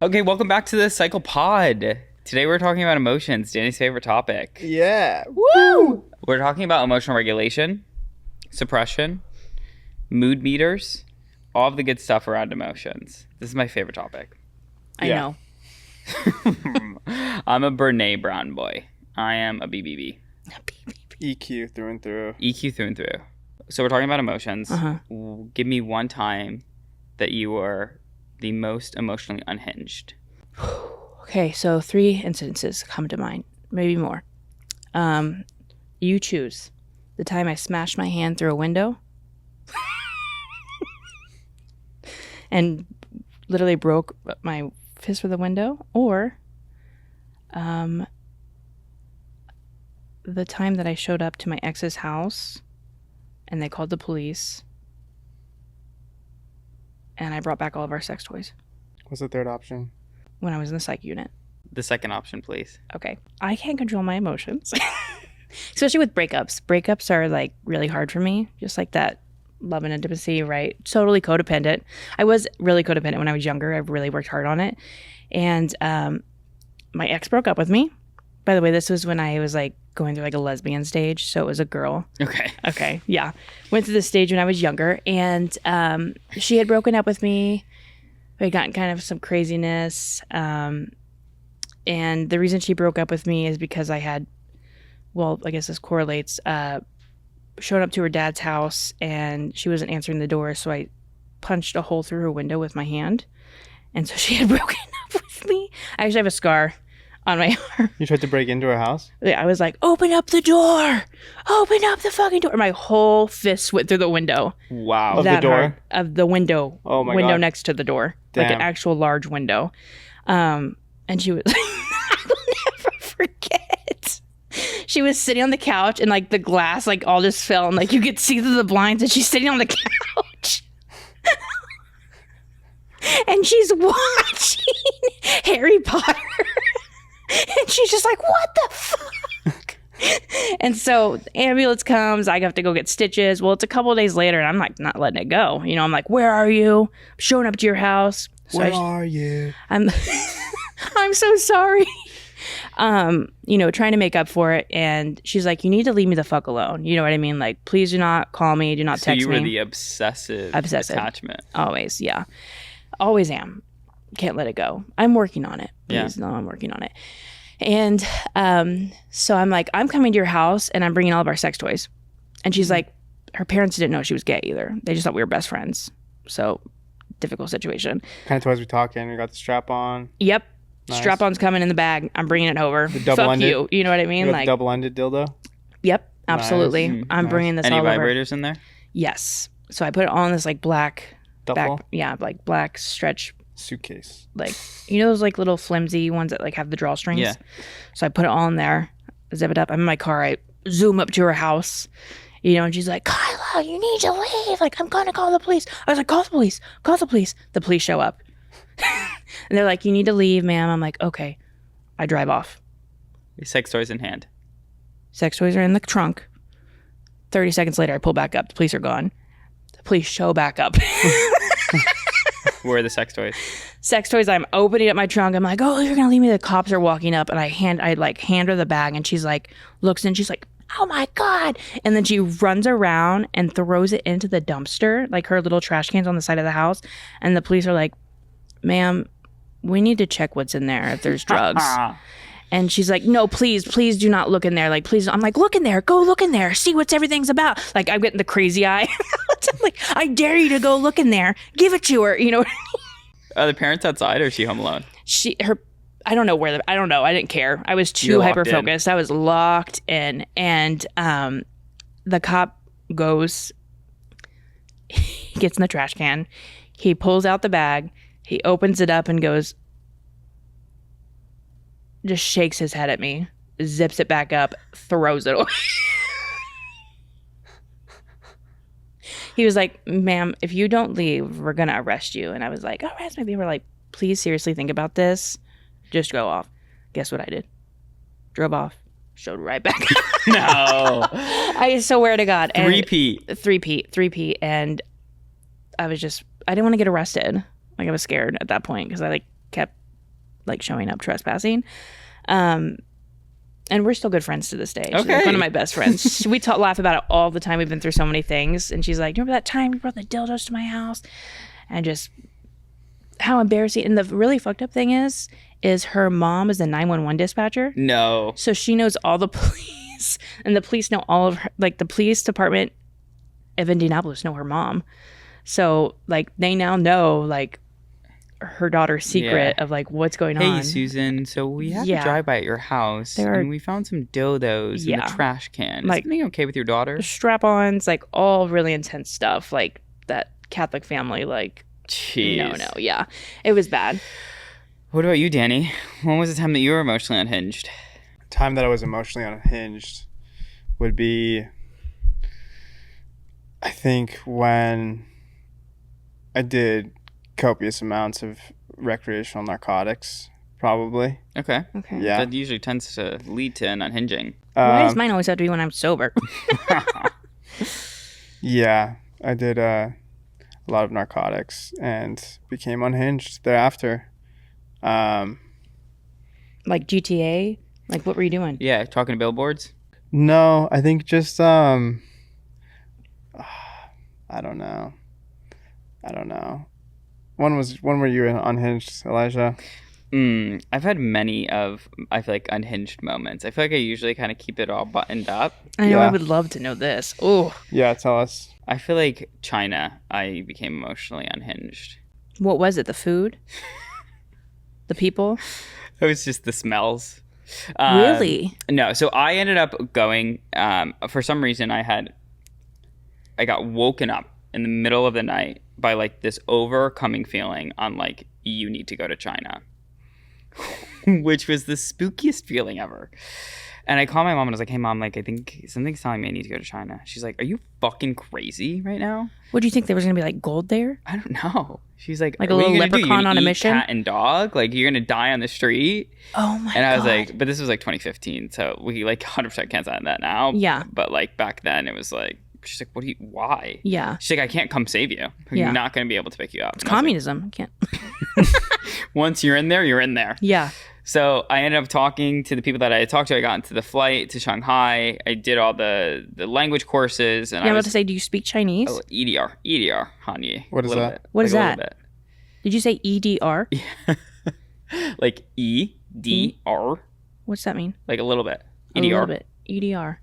Okay, welcome back to the Cycle Pod. Today we're talking about emotions, Danny's favorite topic. Yeah. Woo! We're talking about emotional regulation, suppression, mood meters, all of the good stuff around emotions. This is my favorite topic. I know. I'm a Brene Brown boy. I am a BBB. EQ through and through. EQ through and through. So we're talking about emotions. Uh-huh. Give me one time that you were the most emotionally unhinged. Okay, so 3 instances come to mind, maybe more. You choose. The time I smashed my hand through a window and literally broke my fist with the window, or the time that I showed up to my ex's house and they called the police and I brought back all of our sex toys. What's the third option? When I was in the psych unit. The second option, please. Okay. I can't control my emotions. Especially with breakups. Breakups are like really hard for me. Just like that love and intimacy, right? Totally codependent. I was really codependent when I was younger. I really worked hard on it. And my ex broke up with me. By the way, this was when I was like going through like a lesbian stage. So it was a girl. Okay. Yeah. Went through this stage when I was younger. And she had broken up with me. We had gotten kind of some craziness. And the reason she broke up with me is because I had, well, I guess this correlates, showed up to her dad's house and she wasn't answering the door. So I punched a hole through her window with my hand. And so she had broken up with me. I actually have a scar on my arm. You tried to break into her house? Yeah, I was like, open up the door. Open up the fucking door. My whole fist went through the window. Wow. Of the door? Hard. Of the window. Oh my window God. next to the door. Damn. Like an actual large window. And she was, I will never forget. She was sitting on the couch and like the glass like all just fell and like you could see through the blinds and she's sitting on the couch. And she's watching Harry Potter. And she's just like, what the fuck? And so the ambulance comes. I have to go get stitches. Well, it's a couple of days later and I'm like not letting it go. You know, I'm like, where are you? I'm showing up to your house. So Where are you? I'm so sorry. You know, trying to make up for it. And she's like, you need to leave me the fuck alone. You know what I mean? Like, please do not call me. Do not text me. So you were the obsessive attachment. Always. Yeah. Always am. Can't let it go. I'm working on it. Please. Yeah. No, I'm working on it. And so I'm like, I'm coming to your house and I'm bringing all of our sex toys. And she's like, her parents didn't know she was gay either. They just thought we were best friends. So difficult situation. Kind of toys we talking. We got the strap on. Yep. Nice. Strap-on's coming in the bag. I'm bringing it over. The Fuck double-ended? you. You know what I mean? You got Like, the double-ended dildo? yep, absolutely. Nice. I'm Nice. bringing this Any all over. vibrators in there? Yes. So I put it on this like black Duffel? like black stretch, Suitcase. like, you know those like little flimsy ones that like have the drawstrings? Yeah. So I put it all in there, zip it up. I'm in my car. I zoom up to her house, you know, and she's like, Kyla, you need to leave. Like, I'm going to call the police. I was like, call the police. Call the police. The police show up. And they're like, you need to leave, ma'am. I'm like, okay. I drive off. Sex toys in hand. Sex toys are in the trunk. 30 seconds later, I pull back up. The police are gone. The police show back up. Where are the sex toys? Sex toys, I'm opening up my trunk. I'm like, oh, you're going to leave me? The cops are walking up and I hand her the bag and she's like, looks and she's like, oh my God. And then she runs around and throws it into the dumpster, like her little trash cans on the side of the house. And the police are like, ma'am, we need to check what's in there if there's drugs. And she's like, no, please do not look in there. Like, please. I'm like, look in there. Go look in there. See what everything's about. Like, I'm getting the crazy eye. I'm like, I dare you to go look in there. Give it to her. You know what I mean? Are the parents outside or is she home alone? I don't know where, I don't know. I didn't care. I was too You're locked hyper-focused. I was locked in. And the cop goes, he gets in the trash can. He pulls out the bag. He opens it up and goes, just shakes his head at me, zips it back up, throws it away. He was like, ma'am, if you don't leave, we're going to arrest you. And I was like, arrest me. They were like, please seriously think about this. Just go off. Guess what I did? Drove off. Showed right back up. No. I swear to God. And Three-peat. And I didn't want to get arrested. Like, I was scared at that point because I like kept like showing up trespassing. And we're still good friends to this day. She's Okay. like one of my best friends. We laugh about it all the time. We've been through so many things. And she's like, "Do you remember that time you brought the dildos to my house?" And just how embarrassing. And the really fucked up thing is her mom is a 911 dispatcher. No. So she knows all the police, and the police know all of her, like the police department of Indianapolis know her mom. So like they now know like her daughter's secret of like what's going on. Hey, Susan. So we had Yeah. to drive by at your house, and we found some dildos in Yeah. the trash can. Is Like- something okay with your daughter? Strap-ons, like all really intense stuff, like that Catholic family, like Jeez. no, yeah, it was bad. What about you, Danny? When was the time that you were emotionally unhinged? Time that I was emotionally unhinged would be, I think, when I did copious amounts of recreational narcotics, probably. Okay. Okay. Yeah. That usually tends to lead to an unhinging. Why does mine always have to be when I'm sober? Yeah, I did a lot of narcotics and became unhinged thereafter. Like GTA? Like what were you doing? Yeah, talking to billboards. No, I think just I don't know. When were you unhinged, Elijah? I've had many of, I feel like, unhinged moments. I feel like I usually kind of keep it all buttoned up. I know, I Yeah. would love to know this. Oh, Yeah, tell us. I feel like China, I became emotionally unhinged. what was it? The food? The people? It was just the smells. Really? No, so I ended up going, for some reason I got woken up in the middle of the night by like this overcoming feeling on like, you need to go to China. Which was the spookiest feeling ever. And I called my mom and I was like, "Hey mom, like I think something's telling me I need to go to China." She's like, "Are you fucking crazy right now?" What do you think, there was going to be like gold there? I don't know. She's like, Like a "What are little you gonna do? leprechaun You're gonna on a eat mission?" Cat and dog? Like you're gonna die on the street?" Oh my god. And I was like, but this was like 2015, so we like 100% can't sign that now. Yeah. But like back then, it was like, she's like, why? Yeah. She's like, I can't come save you. I'm Yeah. not going to be able to pick you up. It's communism. Can't. Once you're in there, you're in there. Yeah. So I ended up talking to the people that I had talked to. I got into the flight to Shanghai. I did all the language courses. And Yeah, I I'm was about to say, do you speak Chinese? EDR, Hanyi. What is A little that? bit, What is like a little that? Did you say EDR? bit. Like EDR, What's that mean? like a little bit. A little EDR, bit. EDR.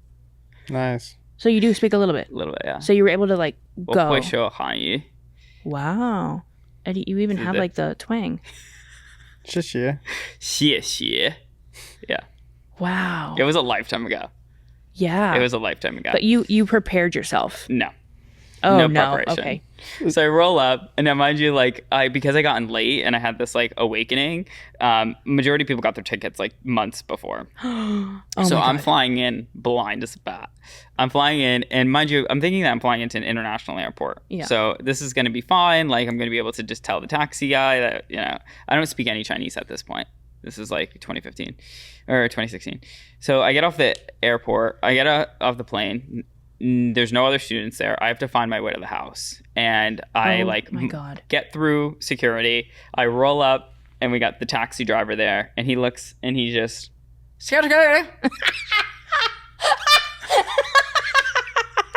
Nice. So you do speak a little bit. a little bit, yeah. So you were able to like go. 我会说韩语. Wow. And you even have like the twang. 谢谢. 谢谢. Yeah. Wow. It was a lifetime ago. Yeah. It was a lifetime ago. But you prepared yourself. No. Oh No no. preparation. Okay. So I roll up, and now mind you, like because I got in late and I had this like awakening. Majority of people got their tickets like months before. Oh So my I'm God. flying in blind as a bat. I'm flying in, and mind you, I'm thinking that I'm flying into an international airport. Yeah. So this is going to be fine. Like I'm going to be able to just tell the taxi guy that I don't speak any Chinese at this point. This is like 2015 or 2016. So I get off the airport. I get off the plane. There's no other students there. I have to find my way to the house, and I Oh my God. get through security. I roll up, and we got the taxi driver there, and he looks, and he just.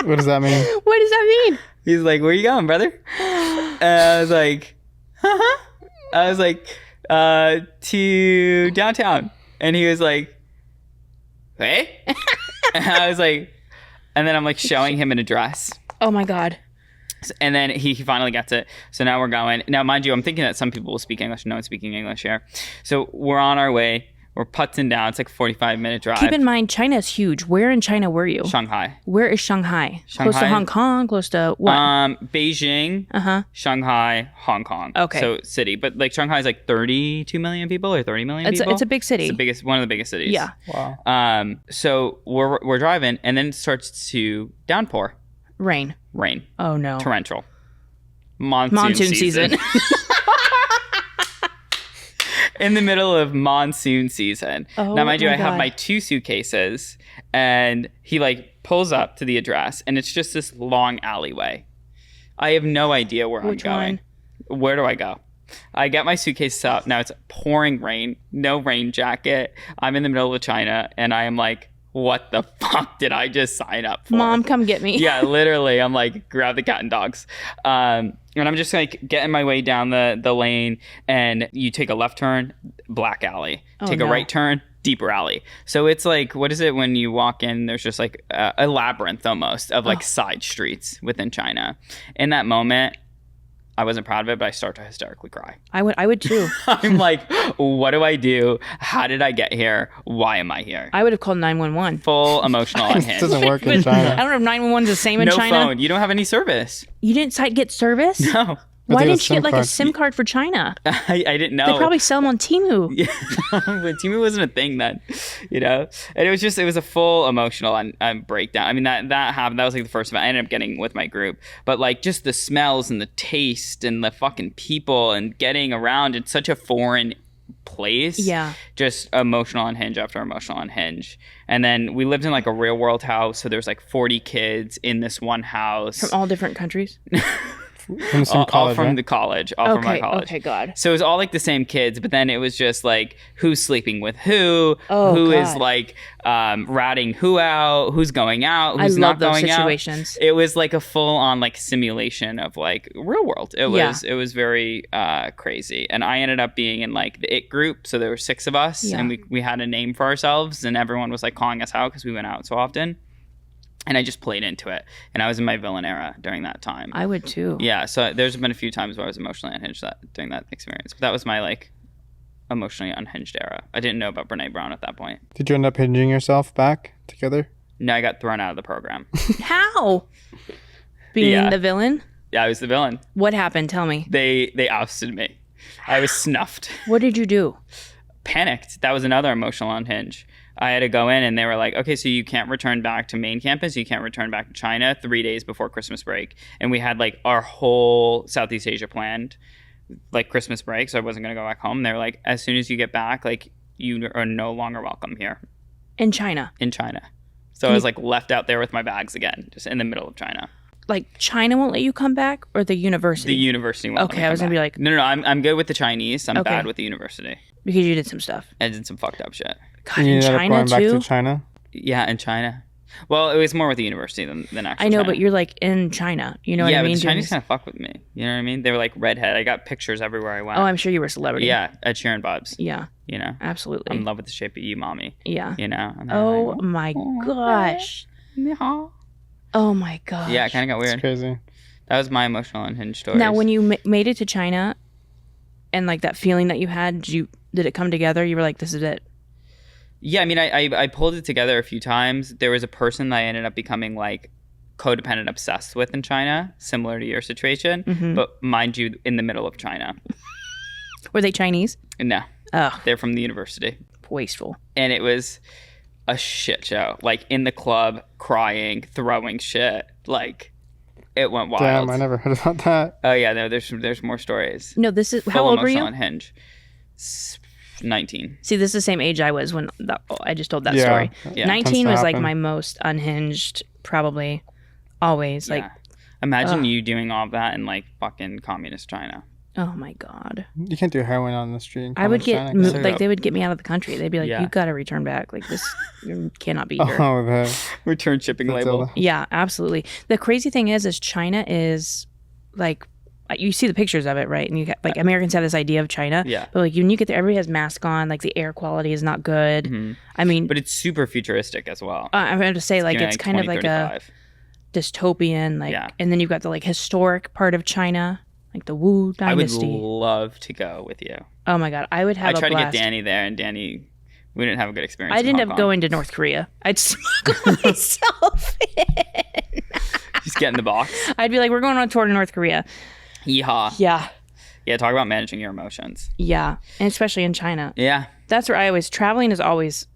What does that mean? What does that mean? He's like, "Where you going, brother?" And I was like, "Huh?" I was like, "To downtown," and he was like, "Hey," and I was like, and then I'm like showing him an address. Oh my God. And then he finally gets it. So now we're going. Now, mind you, I'm thinking that some people will speak English. No one's speaking English here. So we're on our way. We're putzing down. It's like a 45-minute drive. Keep in mind, China is huge. Where in China were you? Shanghai. Where is Shanghai? Close to Shanghai- Hong Kong? Close to what? Beijing, Uh-huh. Shanghai, Hong Kong. Okay. So city. But like Shanghai is like 32 million people or 30 million people. It's a big city. It's one of the biggest cities. Yeah. Wow. So we're driving, and then it starts to downpour. Rain. Rain. Oh no. Torrential. Monsoon season. In the middle of monsoon season. Oh, now, mind you, my I have God. my 2 suitcases, and he like pulls up to the address, and it's just this long alleyway. I have no idea where Which I'm going. one? Where do I go? I get my suitcase up. Now it's pouring rain, no rain jacket. I'm in the middle of China, and I am like, what the fuck did I just sign up for? Mom, come get me. Yeah, literally. I'm like, grab the cat and dogs. And I'm just like getting my way down the lane, and you take a left turn, black alley. Take a right turn, deeper alley. So it's like, what is it when you walk in? There's just like a labyrinth almost of like side streets within China. In that moment, I wasn't proud of it, but I start to hysterically cry. I would too. I'm like, what do I do? How did I get here? Why am I here? I would have called 911. Full emotional It unhinged. doesn't work in I China. don't know if 911 is the same in No China. phone. You don't have any service. You didn't get service? No. Why They have a didn't you get SIM like a card. SIM card for China? I didn't know. They probably sell them on Temu. Yeah, but Temu wasn't a thing then, you know. And it was a full emotional breakdown. I mean that happened. That was like the first event. I ended up getting with my group, but like just the smells and the taste and the fucking people and getting around in such a foreign place. Yeah. Just emotional unhinge after emotional unhinge. And then we lived in like a real world house, so there was like 40 kids in this one house From all different countries. From the same all college, from right? the college, all from my college. Okay, God. So it was all like the same kids, but then it was just like who's sleeping with who, Oh, who is God. like ratting who out, who's going out, who's I not love those going situations. out. It was like a full on like simulation of like real world. It was very crazy. And I ended up being in like the it group, so there were 6 of us, Yeah. and we had a name for ourselves, and everyone was like calling us out because we went out so often. And I just played into it. And I was in my villain era during that time. I would too. Yeah, so there's been a few times where I was emotionally unhinged during that experience. But that was my like emotionally unhinged era. I didn't know about Brene Brown at that point. Did you end up hinging yourself back together? No, I got thrown out of the program. How? Being Yeah. the villain? Yeah, I was the villain. What happened? Tell me. They ousted me. I was snuffed. What did you do? Panicked. That was another emotional unhinge. I had to go in and they were like, okay, so you can't return back to main campus. You can't return back to China 3 days before Christmas break. And we had like our whole Southeast Asia planned, like Christmas break. So I wasn't going to go back home. They were like, as soon as you get back, like you are no longer welcome here In China. in China. So I was like left out there with my bags again, just in the middle of China. Like China won't let you come back, or the university? The university won't let Okay, me I come was gonna be back. like- no, I'm good with the Chinese. I'm Okay. bad with the university. Because you did some stuff. I did some fucked up shit. God, And you in ended up China going back too? to China? Yeah, in China. Well, it was more with the university than actually I know, China. but you're like in China. You know yeah, what I mean? but the Doing Chinese this- kind of fuck with me. You know what I mean? They were like redhead. I got pictures everywhere I went. Oh, I'm sure you were a celebrity. yeah, Ed Sheeran vibes. Yeah, You know, absolutely. I'm in love with the shape of you, mommy. Yeah. You know. And they're Oh like, my gosh. yeah. Oh my gosh. Yeah, it kind of got It's weird. crazy. That was my emotional unhinged story. Now, when you made it to China, and like that feeling that you had, did it come together? You were like, "This is it." Yeah, I mean, I pulled it together a few times. There was a person that I ended up becoming like codependent obsessed with in China, similar to your situation, Mm-hmm. but mind you, in the middle of China. Were they Chinese? No, Oh, they're from the university. wasteful. And it was a shit show. Like in the club, crying, throwing shit. Like it went wild. Damn, I never heard about that. Oh yeah, no, there's more stories. No, this is how Full old were emotional you? Unhinge. 19. See, this is the same age I was when I just told that Yeah. story. Yeah. 19 Tends to was like happen. my most unhinged, probably always. Like, Yeah. Imagine ugh. you doing all of that in like fucking communist China. oh my God. You can't do heroin on the street. in I would Communist get, China. So like, dope. they would get me out of the country. They'd be like, Yeah. you got to return back. Like, this you cannot be here. Oh, the Return shipping label. Matilda. Yeah, absolutely. The crazy thing is China is like, you see the pictures of it, right? And you got, like, Americans have this idea of China. Yeah. But like when you get there, everybody has masks on. Like the air quality is not good. Mhm. I mean, But it's super futuristic as well. I'm going to say like Giving, it's kind of like a 2035. dystopian, like, Yeah. and then you've got the like historic part of China, like the Wu I would Dynasty. love to go with you. Oh my God, I would have I a tried to blast. get Danny there, and Danny, we didn't have a good experience. I in didn't Hong have Kong. going to North Korea. I'd smuggle myself in. Just get in the box. I'd be like, we're going on tour to North Korea. Yeehaw. Yeah. Yeah, talk about managing your emotions. Yeah. And especially in China. Yeah. That's where traveling is always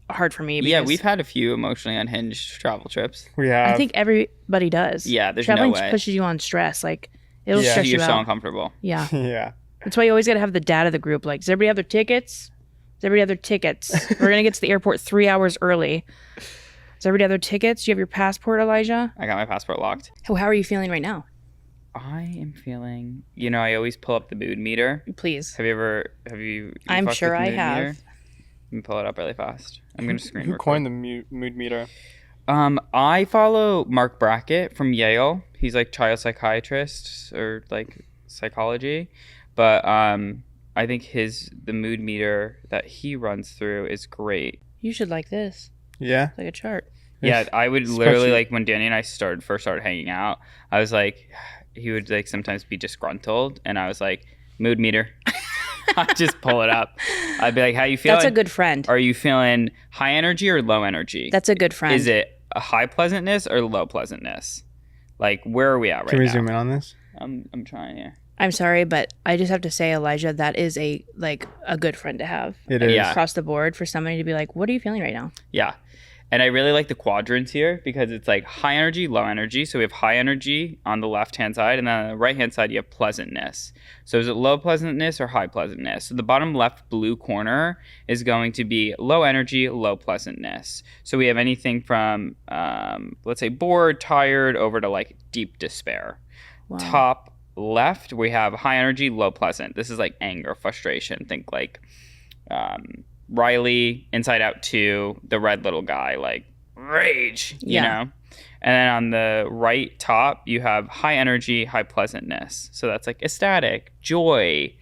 hard for me. Yeah, because we've had a few emotionally unhinged travel trips. We have. I think everybody does. Yeah, there's Traveling no way. pushes you on stress. Like, it'll Yeah. stress You're you so out. uncomfortable. Yeah. Yeah. That's why you always got to have the dad of the group. Like, does everybody have their tickets? Does everybody have their tickets? We're going to get to the airport 3 hours early. Does everybody have their tickets? Do you have your passport, Elijah? I got my passport locked. How are you feeling right now? I am feeling, I always pull up the mood meter. Please. Have you I'm fucked sure with the I mood have. meter? Let me pull it up really fast. I'm going to screen Who record. coined the mood meter? I follow Mark Brackett from Yale. He's like child psychiatrist or like psychology. But I think the mood meter that he runs through is great. You should like this. Yeah. Like a chart. Yeah, I would literally, like, when Danny and I first started hanging out, I was like, he would like sometimes be disgruntled, and I was like, mood meter. I'd just pull it up. I'd be like, how you feeling? That's a good friend. Are you feeling high energy or low energy? That's a good friend. Is it a high pleasantness or low pleasantness? Like, where are we at right now? Can we zoom in on this? I'm trying here. I'm sorry, but I just have to say, Elijah, that is a good friend to have. It is. Yeah. Across the board for somebody to be like, what are you feeling right now? Yeah. And I really like the quadrants here because it's like high energy, low energy. So we have high energy on the left-hand side, and then on the right-hand side, you have pleasantness. So is it low pleasantness or high pleasantness? So the bottom left blue corner is going to be low energy, low pleasantness. So we have anything from, let's say, bored, tired, over to like deep despair. Wow. Top left, we have high energy, low pleasant. This is like anger, frustration. Think like Riley, Inside Out 2, the red little guy, like rage, you know? And then on the right top, you have high energy, high pleasantness. So that's like ecstatic, joy,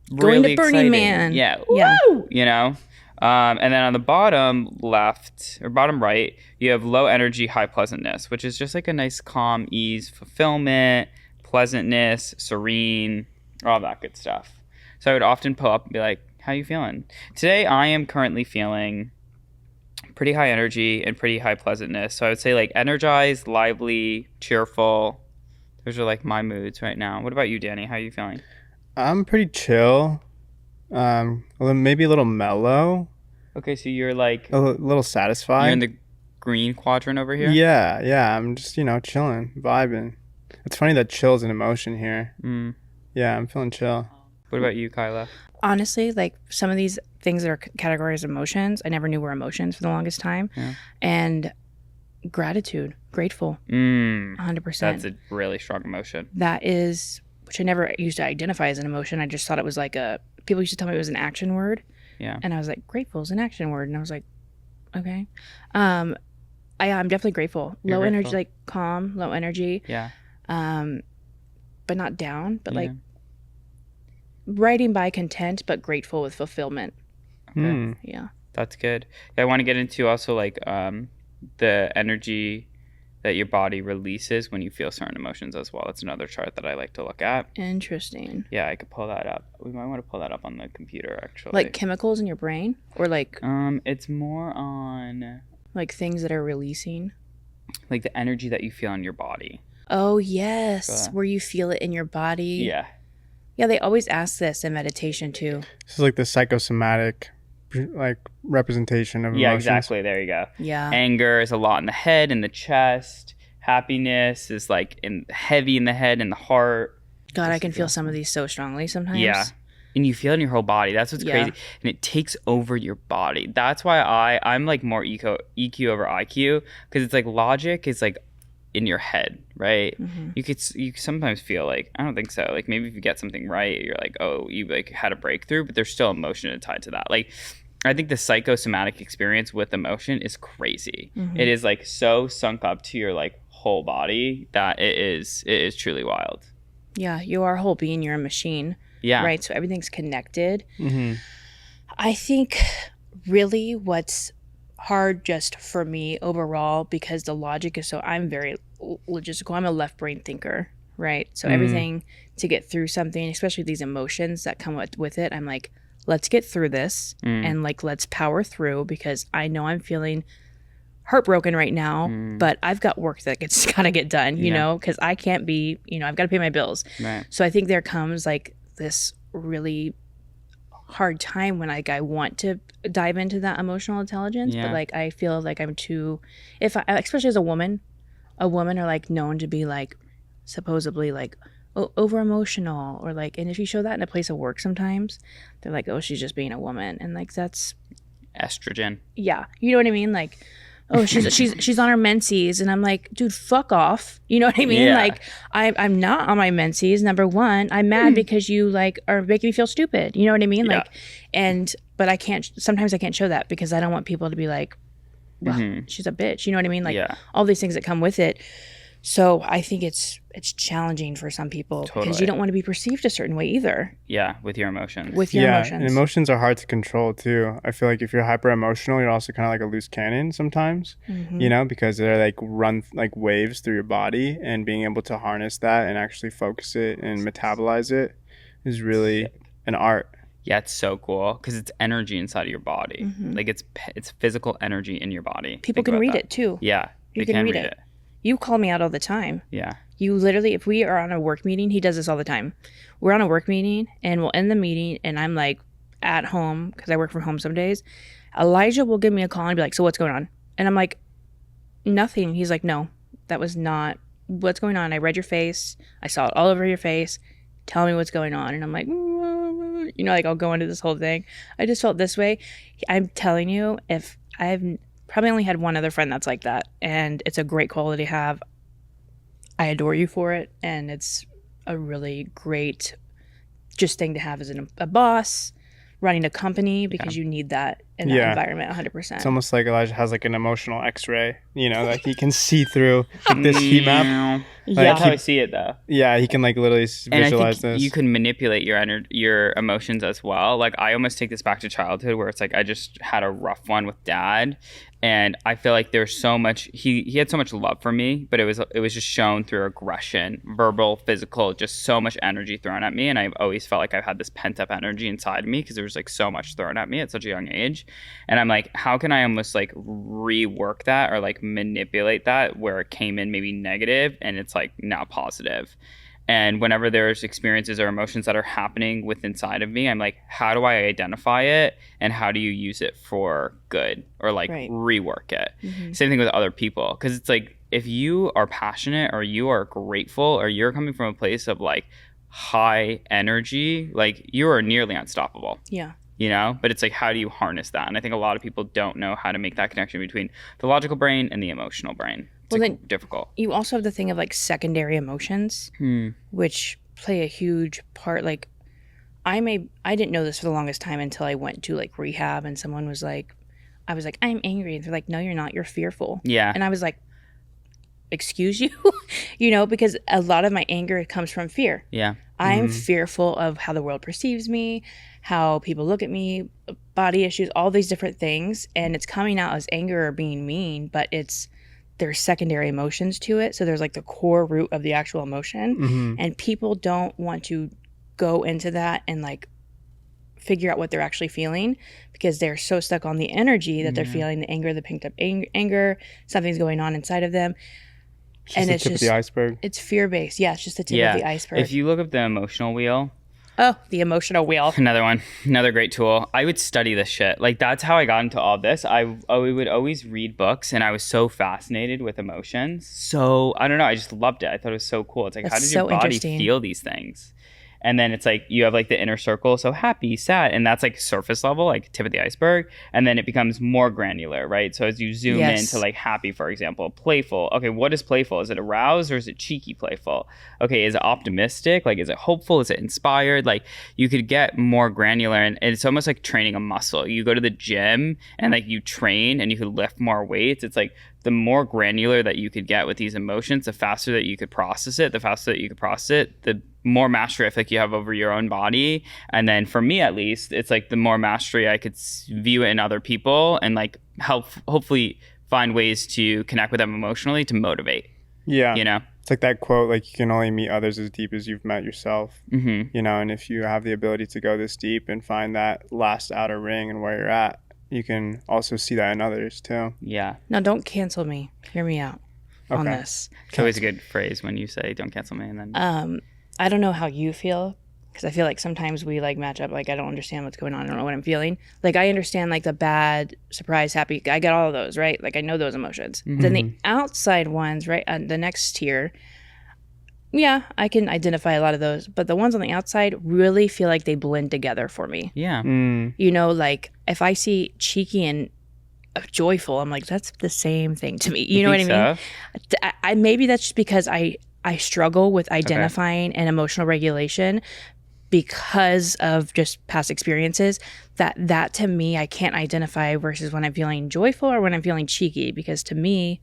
Going really to Burning exciting. Man. Yeah. Yeah. Woo! You know? And then on the bottom left or bottom right, you have low energy, high pleasantness, which is just like a nice calm, ease, fulfillment, pleasantness, serene, all that good stuff. So I would often pull up and be like, how you feeling? Today I am currently feeling pretty high energy and pretty high pleasantness. So I would say like energized, lively, cheerful. Those are like my moods right now. What about you, Danny? How are you feeling? I'm pretty chill. Maybe a little mellow. Okay, so you're like A little satisfied. you're in the green quadrant over here? Yeah. I'm just, chilling, vibing. It's funny that chill's an emotion here. Mm. Yeah, I'm feeling chill. What about you, Kyla? Honestly, like some of these things that are categorized as emotions, I never knew were emotions for the longest time. Yeah. And gratitude, grateful, 100%. That's a really strong emotion. That is, which I never used to identify as an emotion. I just thought it was like people used to tell me it was an action word. Yeah. And I was like, grateful is an action word. And I was like, okay. I'm definitely grateful. You're low energy, grateful. like calm, low energy. Yeah. But not down, but Yeah. like riding by content, but grateful with fulfillment. Hmm. Yeah. That's good. I want to get into also like the energy that your body releases when you feel certain emotions as well. That's another chart that I like to look at. Interesting. Yeah, I could pull that up. We might want to pull that up on the computer actually. Like chemicals in your brain, or like it's more on things that are releasing. like the energy that you feel in your body. Oh yes, where you feel it in your body. Yeah. Yeah, they always ask this in meditation too. This is like the psychosomatic, like representation of Yeah, emotions. exactly. There you go. Yeah. Anger is a lot in the head and the chest. Happiness is like heavy in the head and the heart. God, I can feel some of these so strongly sometimes. Yeah. And you feel it in your whole body. That's what's Yeah. crazy. And it takes over your body. That's why I'm like more EQ over IQ, because it's like logic is like in your head, right? Mm-hmm. You sometimes feel like, I don't think so. Like maybe if you get something right, you're like, oh, you like had a breakthrough, but there's still emotion tied to that. Like I think the psychosomatic experience with emotion is crazy. Mm-hmm. It is like so sunk up to your like whole body that it is truly wild. Yeah, you are a whole being. You're a machine. Yeah. Right. So everything's connected. Mm-hmm. I think really what's hard just for me overall, because the logic is I'm very logistical. I'm a left brain thinker. Right. So everything to get through something, especially these emotions that come with it, I'm like, let's get through this and like, let's power through, because I know I'm feeling heartbroken right now, but I've got work that got to get done, you know, because I can't be, I've got to pay my bills. Right. So I think there comes like this really hard time when like I want to dive into that emotional intelligence, but like I feel like I'm too, especially as a woman are like known to be like supposedly like over emotional, or like, and if you show that in a place of work sometimes they're like, oh, she's just being a woman, and like that's Estrogen. yeah, you know what I mean, like oh, she's on her menses, and I'm like, dude, fuck off. You know what I mean? Yeah. Like, I'm not on my menses. Number one, I'm mad because you like are making me feel stupid. You know what I mean? Yeah. Like, but I can't. Sometimes I can't show that because I don't want people to be like, well, she's a bitch. You know what I mean? Like all these things that come with it. So I think it's challenging for some people because you don't want to be perceived a certain way either. Yeah, with your emotions. And emotions are hard to control too. I feel like if you're hyper emotional, you're also kind of like a loose cannon sometimes, you know, because they're like run like waves through your body, and being able to harness that and actually focus it and metabolize it is really an art. Yeah, it's so cool because it's energy inside of your body. Like it's physical energy in your body. People can read it too. Yeah, you can read it. You call me out all the time. Yeah. You literally, if we are on a work meeting, he does this all the time. We're on a work meeting and we'll end the meeting and I'm like at home because I work from home some days. Elijah will give me a call and be like, so what's going on? And I'm like, nothing. He's like, no, that was not what's going on. I read your face. I saw it all over your face. Tell me what's going on. And I'm like, you know, like I'll go into this whole thing. I just felt this way. I'm telling you, if I've probably only had one other friend that's like that, and it's a great quality to have. I adore you for it, and it's a really great just thing to have as a boss running a company because you need that in that environment 100%. It's almost like Elijah has like an emotional x-ray, you know, like he can see through like this heat map. Like, that's how I see it though. Yeah, he can like literally visualize and I think this. You can manipulate your emotions as well. Like I almost take this back to childhood where it's like I just had a rough one with dad, and I feel like there's so much he had so much love for me, but it was just shown through aggression, verbal, physical, just so much energy thrown at me, and I've always felt like I've had this pent up energy inside of me because there was like so much thrown at me at such a young age. And I'm like, how can I almost like rework that or like manipulate that where it came in maybe negative and it's like now positive? And whenever there's experiences or emotions that are happening within inside of me, I'm like, how do I identify it and how do you use it for good or like rework it? Same thing with other people, because it's like if you are passionate or you are grateful or you're coming from a place of like high energy, like you are nearly unstoppable. Yeah. You know, but it's like, how do you harness that? And I think a lot of people don't know how to make that connection between the logical brain and the emotional brain. It's like difficult. You also have the thing of like secondary emotions, which play a huge part. Like I didn't know this for the longest time until I went to like rehab and someone was like, I was like, I'm angry. And they're like, no, you're not. You're fearful. Yeah. And I was like, excuse you? You know, because a lot of my anger comes from fear. Yeah. I'm fearful of how the world perceives me, how people look at me, body issues, all these different things. And it's coming out as anger or being mean, but there's secondary emotions to it. So there's like the core root of the actual emotion. And people don't want to go into that and like figure out what they're actually feeling because they're so stuck on the energy that they're feeling, the anger, the pent up anger, something's going on inside of them. And it's just the tip of the iceberg. It's fear-based. Yeah, it's just the tip of the iceberg. If you look up the emotional wheel. Oh, the emotional wheel. Another one. Another great tool. I would study this shit. Like, that's how I got into all this. I would always read books, and I was so fascinated with emotions. So, I don't know. I just loved it. I thought it was so cool. It's like, how does your body feel these things? And then it's like you have like the inner circle, so happy, sad, and that's like surface level, like tip of the iceberg. And then it becomes more granular, right? So as you zoom into like happy, for example, playful. Okay, what is playful? Is it aroused or is it cheeky playful? Okay, is it optimistic? Like, is it hopeful? Is it inspired? Like, you could get more granular, and it's almost like training a muscle. You go to the gym and like you train and you could lift more weights. It's like the more granular that you could get with these emotions, the faster that you could process it, the more mastery I think you have over your own body. And then for me, at least, it's like the more mastery I could view it in other people and like help hopefully find ways to connect with them emotionally to motivate. Yeah. You know? It's like that quote, like you can only meet others as deep as you've met yourself. You know, and if you have the ability to go this deep and find that last outer ring and where you're at, you can also see that in others too. Yeah. Now, don't cancel me. Hear me out on this. It's always a good phrase when you say don't cancel me. And then I don't know how you feel because I feel like sometimes we like match up. Like, I don't understand what's going on. I don't know what I'm feeling. Like, I understand like the bad, surprise, happy. I get all of those, right? Like, I know those emotions. Then the outside ones, right? The next tier. Yeah, I can identify a lot of those. But the ones on the outside really feel like they blend together for me. Yeah. You know, like if I see cheeky and joyful. I'm like, that's the same thing to me. You know what I mean? So? I maybe that's just because I struggle with identifying and emotional regulation because of just past experiences. That to me, I can't identify versus when I'm feeling joyful or when I'm feeling cheeky. Because to me,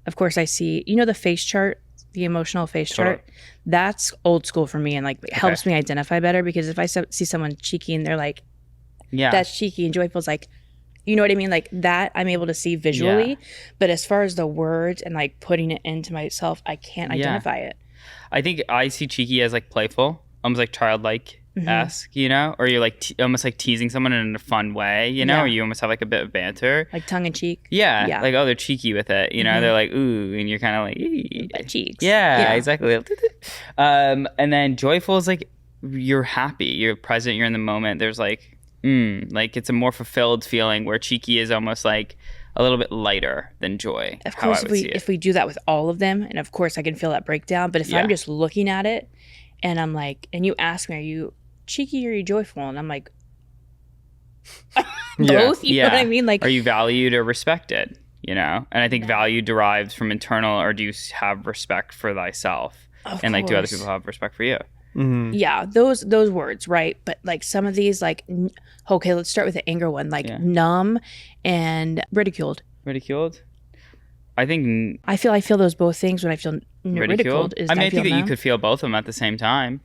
of course, I see, the face chart, the emotional face chart. That's old school for me, and like it helps me identify better. Because if I see someone cheeky and they're like, that's cheeky, and joyful is like, you know what I mean? Like that I'm able to see visually. But as far as the words and like putting it into myself, I can't identify it. I think I see cheeky as like playful, almost like childlike-esque, or you're like almost like teasing someone in a fun way, or you almost have like a bit of banter. Like tongue in cheek. Yeah. Like, oh, they're cheeky with it, they're like, ooh, and you're kind of like, butt cheeks. Yeah, exactly. And then joyful is like, you're happy, you're present, you're in the moment. There's like, like it's a more fulfilled feeling, where cheeky is almost like a little bit lighter than joy. Of course, if we do that with all of them, and of course I can feel that breakdown, but if I'm just looking at it and I'm like, and you ask me, are you cheeky or are you joyful? And I'm like, both, you know what I mean? Like, are you valued or respected? And I think value derives from internal, or do you have respect for thyself? And like, do other people have respect for you? Mm-hmm. Yeah, those words, right? But like some of these, like, okay, let's start with the anger one, like numb and ridiculed. I think I feel those both things when I feel ridiculed. I think that you could feel both of them at the same time.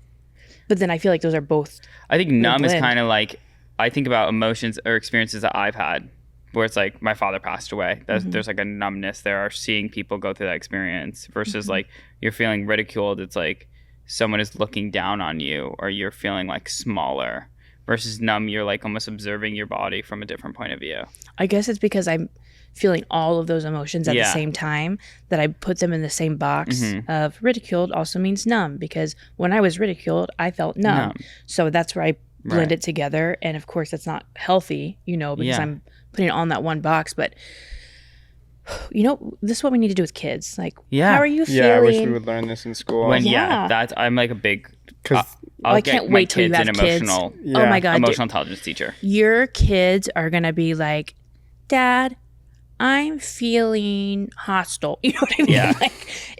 But then I feel like those are both. I think numb is kind of like, I think about emotions or experiences that I've had, where it's like my father passed away. There's like a numbness there, or seeing people go through that experience, versus like you're feeling ridiculed. It's like someone is looking down on you, or you're feeling like smaller. Versus numb, you're like almost observing your body from a different point of view. I guess it's because I'm feeling all of those emotions at the same time that I put them in the same box of ridiculed also means numb, because when I was ridiculed, I felt numb. So that's where I blend it together. And of course, that's not healthy, because I'm putting it on that one box. But this is what we need to do with kids. Like, how are you feeling? Yeah, I wish we would learn this in school. That's, I'm like a big, I can't wait till you have kids. Oh my God. Emotional intelligence teacher. Your kids are going to be like, Dad, I'm feeling hostile. You know what I mean? Yeah.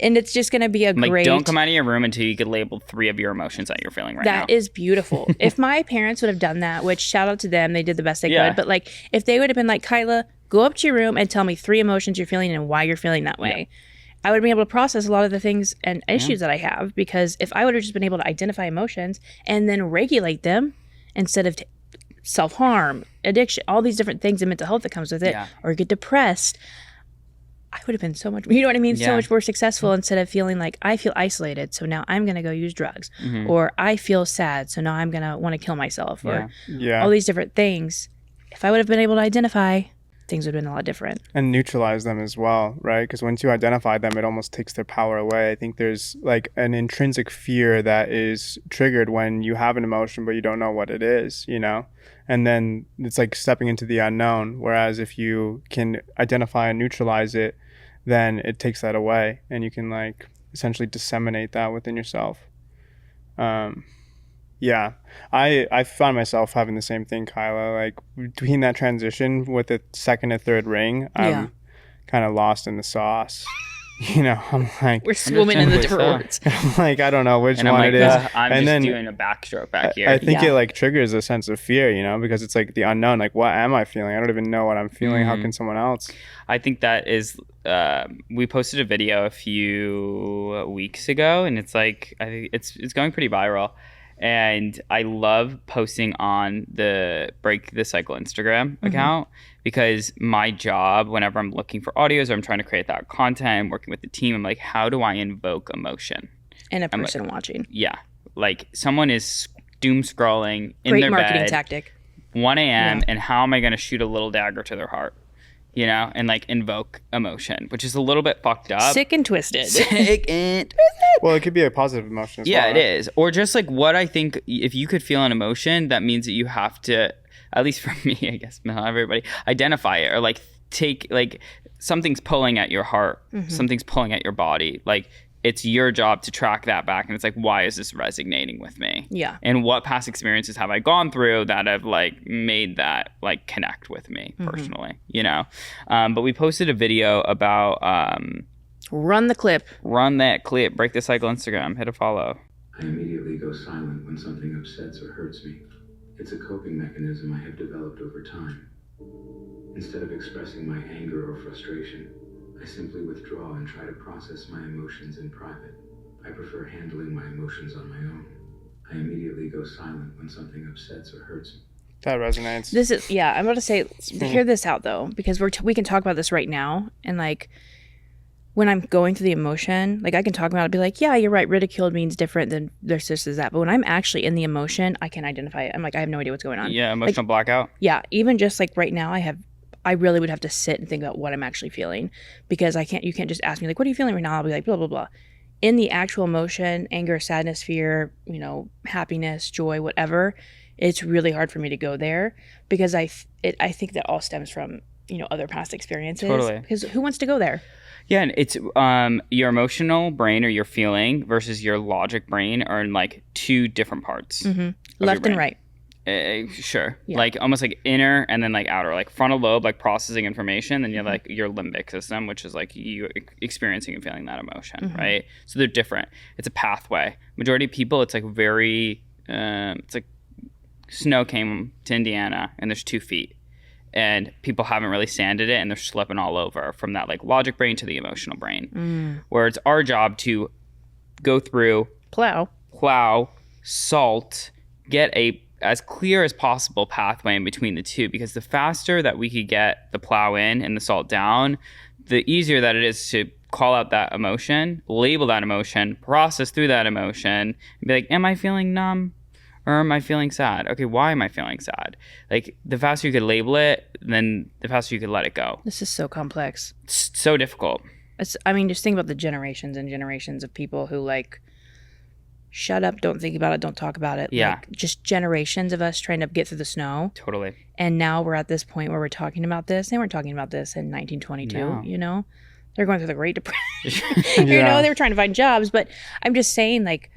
And it's just going to be a great... don't come out of your room until you could label 3 of your emotions that you're feeling right now. That is beautiful. If my parents would have done that, which shout out to them, they did the best they could. But like, if they would have been like, Kyla, go up to your room and tell me 3 emotions you're feeling and why you're feeling that way. I would be able to process a lot of the things and issues that I have, because if I would have just been able to identify emotions and then regulate them instead of self-harm, addiction, all these different things and mental health that comes with it, or get depressed, I would have been so much, so much more successful, instead of feeling like I feel isolated, so now I'm going to go use drugs, or I feel sad, so now I'm going to want to kill myself, or all these different things. If I would have been able to identify, things would have been a lot different. And neutralize them as well, right? Because once you identify them, it almost takes their power away. I think there's like an intrinsic fear that is triggered when you have an emotion, but you don't know what it is, And then it's like stepping into the unknown. Whereas if you can identify and neutralize it, then it takes that away, and you can like essentially disseminate that within yourself. I find myself having the same thing, Kyla. Like between that transition with the second and third ring, I'm kind of lost in the sauce. I'm like, we're swimming in the different words. I'm like, I don't know which and one like, it is. I'm and just then, doing a backstroke back here. I think it like triggers a sense of fear, because it's like the unknown. Like, what am I feeling? I don't even know what I'm feeling. How can someone else? I think that is. We posted a video a few weeks ago, and it's like I think it's going pretty viral. And I love posting on the Break the Cycle Instagram account, because my job, whenever I'm looking for audios or I'm trying to create that content, working with the team, I'm like, how do I invoke emotion? In a person watching. Yeah. Like someone is doom scrolling in Great their marketing bed, tactic. 1 a.m. And how am I going to shoot a little dagger to their heart? And like invoke emotion, which is a little bit fucked up. Sick and twisted. Well, it could be a positive emotion as well. Yeah, it is. Or just like what I think, if you could feel an emotion, that means that you have to, at least for me, I guess, not everybody, identify it, or like take, like something's pulling at your heart, something's pulling at your body. Like, it's your job to track that back. And it's like, why is this resonating with me? Yeah. And what past experiences have I gone through that have like made that like connect with me personally, you know? But we posted a video about Run the clip. Run that clip. Break the Cycle Instagram. Hit a follow. I immediately go silent when something upsets or hurts me. It's a coping mechanism I have developed over time. Instead of expressing my anger or frustration, I simply withdraw and try to process my emotions in private. I prefer handling my emotions on my own. I immediately go silent when something upsets or hurts me. That resonates. This is, yeah, I'm about to say, hear this out though, because we can talk about this right now. And like, when I'm going through the emotion, like I can talk about it, be like, yeah, you're right. Ridiculed means different than there's this, is that. But when I'm actually in the emotion, I can identify it. I'm like, I have no idea what's going on. Yeah, emotional blackout. Yeah, even just like right now, I really would have to sit and think about what I'm actually feeling, because you can't just ask me like, what are you feeling right now? I'll be like, blah, blah, blah. In the actual emotion, anger, sadness, fear, you know, happiness, joy, whatever, it's really hard for me to go there, because I think that all stems from, you know, other past experiences. Totally. Because who wants to go there? Yeah, and it's your emotional brain or your feeling versus your logic brain are in like two different parts. Mm-hmm. Left and right. Sure. Yeah. Like almost like inner and then like outer, like frontal lobe, like processing information. Then you have like your limbic system, which is like you experiencing and feeling that emotion, right? So they're different. It's a pathway. Majority of people, it's like very, it's like snow came to Indiana and there's 2 feet. And people haven't really sanded it and they're slipping all over from that like logic brain to the emotional brain. Where it's our job to go through, Plow, salt, get a as clear as possible pathway in between the two, because the faster that we could get the plow in and the salt down, the easier that it is to call out that emotion, label that emotion, process through that emotion, and be like, am I feeling numb? Or am I feeling sad? Okay, why am I feeling sad? Like, the faster you could label it, then the faster you could let it go. this is so complex. It's so difficult. I mean, just think about the generations and generations of people who like, shut up, don't think about it, don't talk about it. Yeah. Like, just generations of us trying to get through the snow. Totally. And now we're at this point where we're talking about this. They weren't talking about this in 1922, No. you know? They're going through the Great Depression. You Yeah. know, they were trying to find jobs. But I'm just saying, like,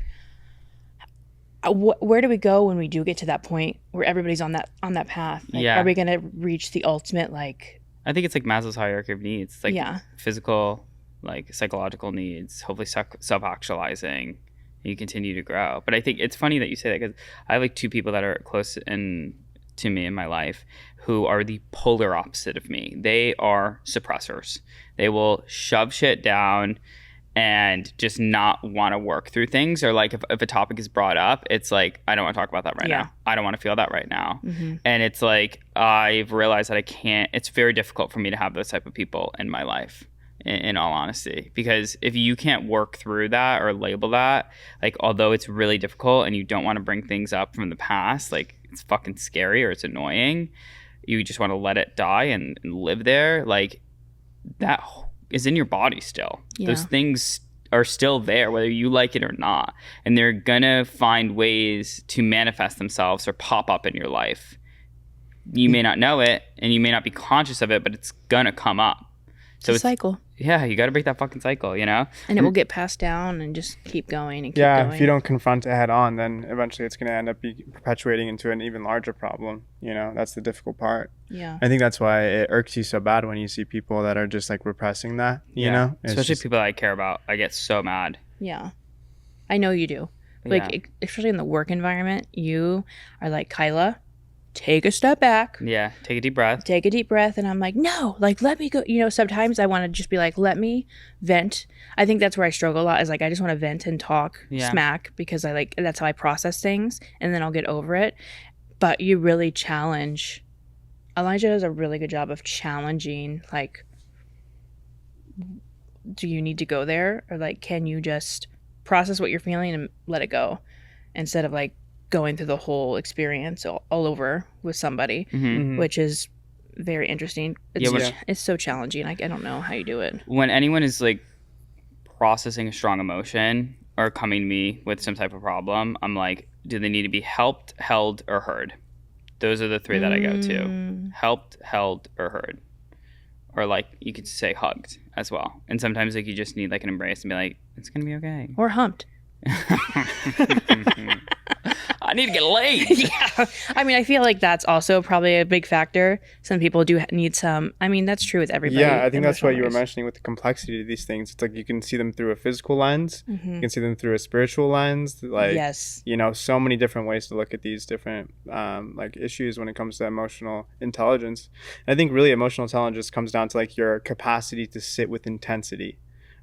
where do we go when we do get to that point where everybody's on that path? Like, Yeah. Are we going to reach the ultimate, like... I think it's like Maslow's hierarchy of needs. Like Yeah. physical, like psychological needs, hopefully self-actualizing. You continue to grow. But I think it's funny that you say that, because I have like 2 people that are close to me in my life who are the polar opposite of me. They are suppressors. They will shove shit down and just not want to work through things. Or like if a topic is brought up, it's like, I don't want to talk about that right now. I don't want to feel that right now. And it's like, I've realized that I can't, it's very difficult for me to have those type of people in my life, in all honesty, because if you can't work through that or label that, like, although it's really difficult and you don't want to bring things up from the past, like it's fucking scary or it's annoying, you just want to let it die and live there, like that is in your body still. Yeah. Those things are still there, whether you like it or not, and they're gonna find ways to manifest themselves or pop up in your life. You may not know it and you may not be conscious of it, but it's gonna come up. So It's a cycle. Yeah, you got to break that fucking cycle, you know? And it will get passed down and just keep going and keep Yeah, going. if you don't confront it head on, then eventually it's going to end up perpetuating into an even larger problem. You know, that's the difficult part. Yeah. I think that's why it irks you so bad when you see people that are just like repressing that, you know? It's Especially just- people that I care about. I get so mad. Yeah. I know you do. Like, Yeah. especially in the work environment, you are like, Kyla, take a step back. Yeah, take a deep breath. Take a deep breath. And I'm like, no, like, let me go. You know, sometimes I want to just be like, let me vent. I think that's where I struggle a lot, is like, I just want to vent and talk smack, because I like, that's how I process things, and then I'll get over it. But you really challenge. Elijah does a really good job of challenging, like, do you need to go there? Or like, can you just process what you're feeling and let it go, instead of like going through the whole experience all over with somebody, which is very interesting. It's so challenging. I don't know how you do it. When anyone is like processing a strong emotion or coming to me with some type of problem, I'm like, do they need to be helped, held, or heard? Those are the 3 that I go to. Helped, held, or heard. Or like you could say hugged as well. And sometimes like you just need like an embrace and be like, It's gonna be okay. Or humped. I need to get laid. Yeah. I mean, I feel like that's also probably a big factor. Some people do need some. I mean, that's true with everybody. Yeah, I think that's what you were emotional mentioning with the complexity of these things. It's like you can see them through a physical lens. ways. You can see them through a spiritual lens. Like, Yes. you know, so many different ways to look at these different like issues when it comes to emotional intelligence. And I think really emotional intelligence comes down to like your capacity to sit with intensity,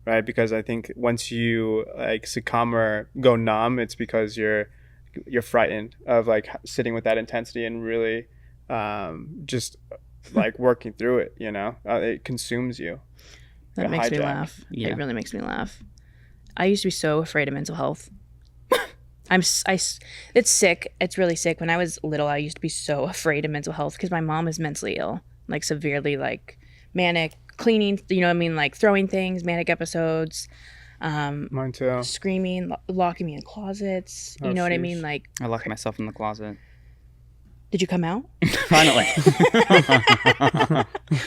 right? Because I think once you like succumb or go numb, it's because you're frightened of like sitting with that intensity and really just like working through it, you know. It consumes you. That makes me laugh. Yeah. It really makes me laugh. I used to be so afraid of mental health. It's sick. It's really sick. When I was little, I used to be so afraid of mental health because my mom is mentally ill, like severely, like manic, cleaning, you know what I mean? Like throwing things, manic episodes, Mine too. screaming, locking me in closets. You know what I mean? Like, I locked myself in the closet. did you come out? Finally.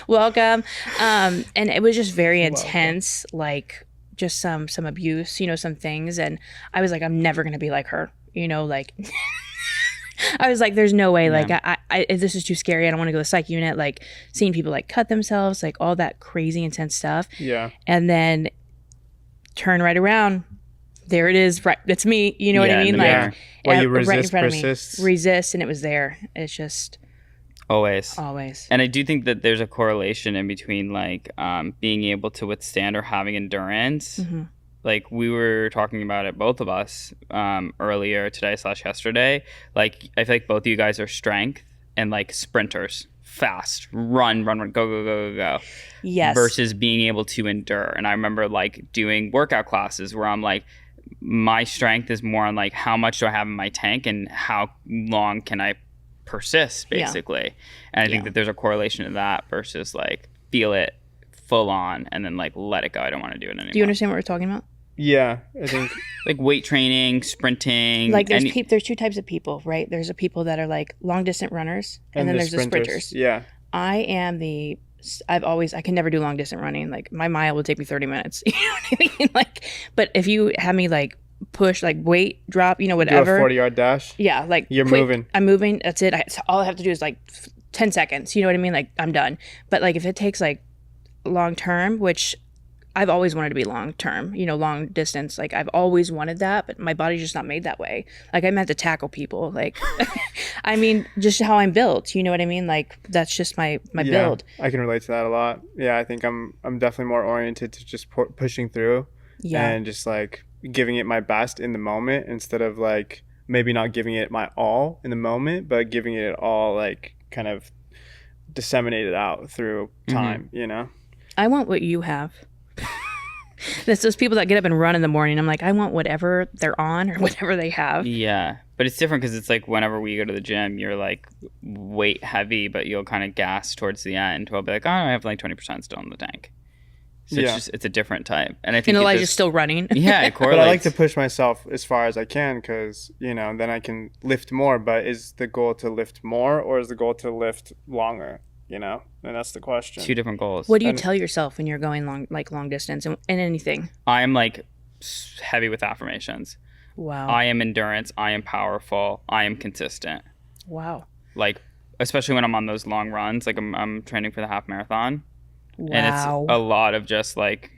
Welcome. And it was just very intense, like just some abuse, you know, some things. And I was like, I'm never going to be like her, you know, like I was like, there's no way, like I this is too scary. I don't want to go to the psych unit. Like seeing people like cut themselves, like all that crazy intense stuff. Yeah. And then turn right around. There it is. Right. That's me. You know what I mean? Like, Well, you right in resist, front persists. of me. Resist, and it was there. It's just Always. and I do think that there's a correlation in between like being able to withstand or having endurance. Like we were talking about it, both of us, earlier today / yesterday. Like I feel like both of you guys are strength and like sprinters. Fast, run, go. Yes. Versus being able to endure. And I remember like doing workout classes where I'm like, my strength is more on like how much do I have in my tank and how long can I persist, basically. And I think that there's a correlation to that versus like feel it full on and then like let it go. I don't want to do it anymore. Do you understand what we're talking about? Yeah, I think like weight training, sprinting. Like there's two types of people, right? There's a people that are like long distance runners, and then there's the sprinters. Yeah. I can never do long distance running. Like my mile will take me 30 minutes. You know what I mean? Like, but if you have me like push, like weight drop, you know, whatever. Do a 40-yard dash. Yeah, like you're quick, moving. I'm moving. That's it. All I have to do is like 10 seconds. You know what I mean? Like I'm done. But like if it takes like long term, which I've always wanted to be long term, you know, long distance. Like I've always wanted that, but my body's just not made that way. Like I'm meant to tackle people. Like, I mean, just how I'm built. You know what I mean? Like that's just my build. I can relate to that a lot. Yeah, I think I'm definitely more oriented to just pushing through. Yeah. And just like giving it my best in the moment instead of like maybe not giving it my all in the moment, but giving it all like kind of disseminated out through time. You know. I want what you have. That's those people that get up and run in the morning. I'm like, I want whatever they're on or whatever they have. Yeah, but it's different because it's like whenever we go to the gym, you're like weight heavy, but you'll kind of gas towards the end. I'll be like, oh, I have like 20% still in the tank. So it's a different type. And I think Elijah's still running. Yeah, it correlates. But I like to push myself as far as I can because, you know, then I can lift more. But is the goal to lift more or is the goal to lift longer? You know, and that's the question. Two different goals. What do you tell yourself when you're going long distance and anything? I am like heavy with affirmations. Wow. I am endurance. I am powerful. I am consistent. Wow. Like, especially when I'm on those long runs, like I'm training for the half marathon. Wow. And it's a lot of just like,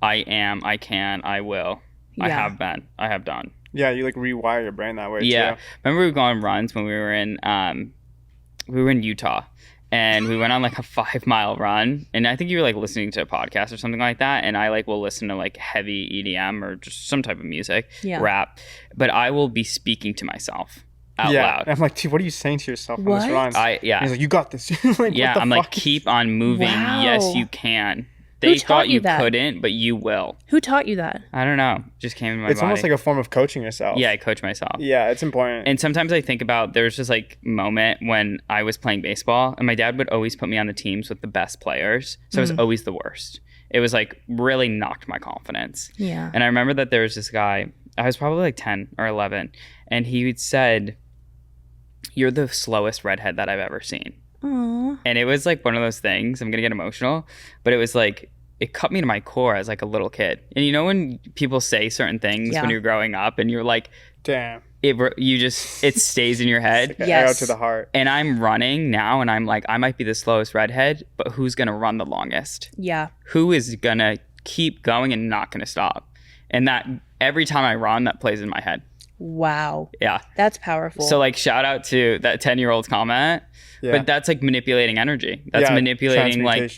I am, I can, I will. Yeah. I have been, I have done. Yeah, you like rewire your brain that way Yeah. too. Remember we go on runs when we were in Utah. And we went on like a 5-mile run, and I think you were like listening to a podcast or something like that. And I like will listen to like heavy EDM or just some type of music, rap. But I will be speaking to myself out loud. I'm like, dude, what are you saying to yourself on this run? He's like, you got this. Like, yeah, I'm like, keep on moving. Wow. Yes, you can. They thought you couldn't, but you will. Who taught you that? I don't know. Just came in my body. It's almost like a form of coaching yourself. Yeah, I coach myself. Yeah, it's important. And sometimes I think about, there's just like moment when I was playing baseball and my dad would always put me on the teams with the best players. So I was always the worst. It was like really knocked my confidence. Yeah. And I remember that there was this guy, I was probably like 10 or 11, and he said, "You're the slowest redhead that I've ever seen." Aww. And it was like one of those things, I'm going to get emotional, but it was like, it cut me to my core as like a little kid. And you know when people say certain things when you're growing up and you're like, damn, it stays in your head. Like arrow to the heart. And I'm running now and I'm like, I might be the slowest redhead, but who's gonna run the longest? Yeah. Who is gonna keep going and not gonna stop? And that every time I run, that plays in my head. Wow. Yeah. That's powerful. So like shout out to that 10-year-old's comment. Yeah. But that's like manipulating energy. That's manipulating like,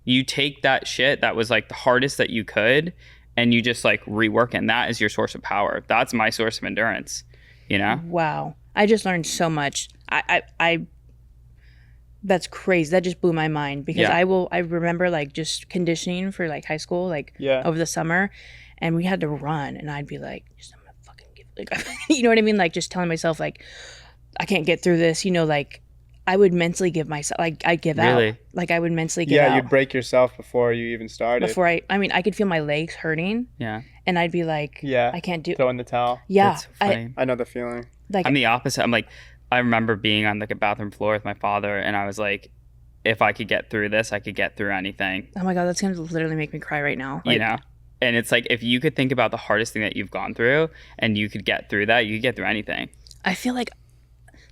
you take that shit that was like the hardest that you could and you just like rework it. And that is your source of power. That's my source of endurance, you know? Wow. I just learned so much. I that's crazy. That just blew my mind because I remember like just conditioning for like high school, like over the summer, and we had to run and I'd be like, I'm gonna fucking give like, you know what I mean? Like just telling myself like, I can't get through this, you know, like I would mentally give myself, like I'd give out. Like I would mentally give out. Yeah, you'd break yourself before you even started. Before I mean, I could feel my legs hurting. Yeah. And I'd be like, I can't do. Throw in the towel. Yeah. That's so funny. I know the feeling. Like I'm the opposite. I'm like, I remember being on like a bathroom floor with my father and I was like, if I could get through this, I could get through anything. Oh my God, that's going to literally make me cry right now. Like, you know? And it's like, if you could think about the hardest thing that you've gone through and you could get through that, you could get through anything. I feel like